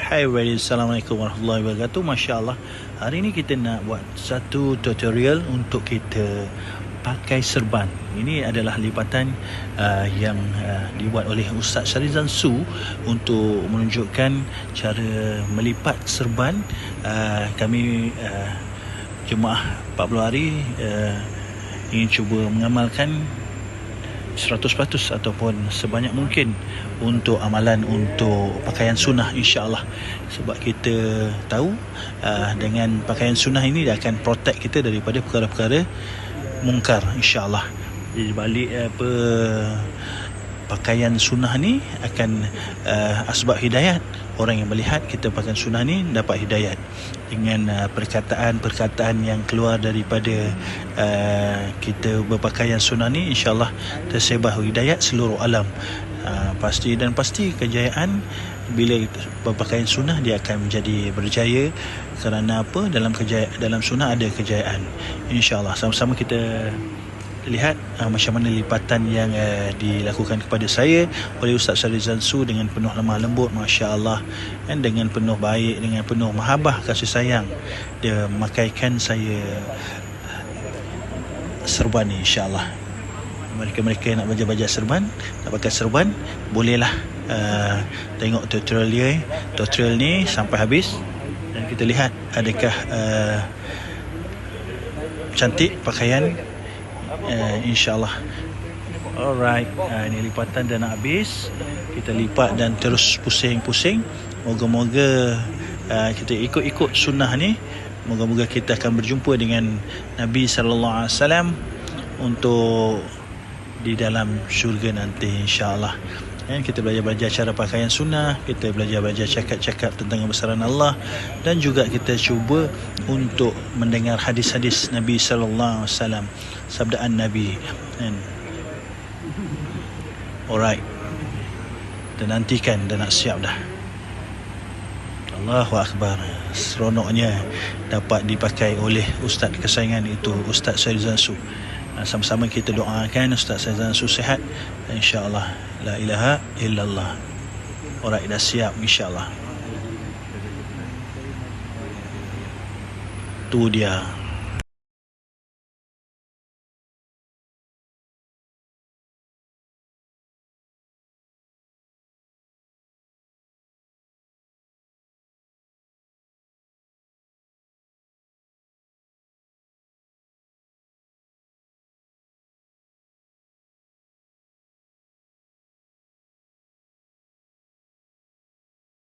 Hai everybody, Assalamualaikum warahmatullahi wabarakatuh. Masya Allah, hari ini kita nak buat satu tutorial untuk kita pakai serban. Ini adalah lipatan yang dibuat oleh Ustaz Syarizan Su untuk menunjukkan cara melipat serban. Kami jemaah 40 hari ingin cuba mengamalkan 100% ataupun sebanyak mungkin untuk amalan untuk pakaian sunnah, insya-Allah. Sebab kita tahu dengan pakaian sunnah ini dia akan protect kita daripada perkara-perkara mungkar, insya-Allah. Di balik pakaian sunnah ni akan asbab hidayat. Orang yang melihat kita pakaian sunnah ni dapat hidayat dengan perkataan-perkataan yang keluar daripada kita berpakaian sunnah ni, insya-Allah tersebar hidayat seluruh alam. Pasti kejayaan bila berpakaian sunnah dia akan menjadi berjaya. Kerana apa? Dalam sunnah ada kejayaan, insya-Allah. Sama-sama kita lihat macam mana lipatan yang dilakukan kepada saya oleh Ustaz Syarizan Su dengan penuh lemah lembut, masya-Allah, dan dengan penuh baik, dengan penuh mahabbah, kasih sayang. Dia memakaikan saya serban ni, insya-Allah. Mereka nak belajar serban, nak pakai serban, bolehlah tengok tutorial ni sampai habis dan kita lihat adakah cantik pakaian, insya-Allah. Alright, ini lipatan dah nak habis. Kita lipat dan terus pusing-pusing. Moga-moga kita ikut sunnah ni. Moga-moga kita akan berjumpa dengan Nabi sallallahu alaihi wasallam untuk di dalam syurga nanti, insya-Allah. Dan kita belajar cara pakaian sunnah, kita belajar cakap-cakap tentang kebesaran Allah, dan juga kita cuba untuk mendengar hadis-hadis Nabi sallallahu alaihi wasallam, sabdaan Nabi. And alright, kita nantikan dan nak siap dah. Allahu Akbar. Seronoknya dapat dipakai oleh Ustaz kesayangan itu, Ustaz Syarizan Su. Sama-sama kita doakan Ustaz Syarizan Su sihat, insya-Allah. La ilaha illallah. Alright, dah siap, insya-Allah. Tu dia.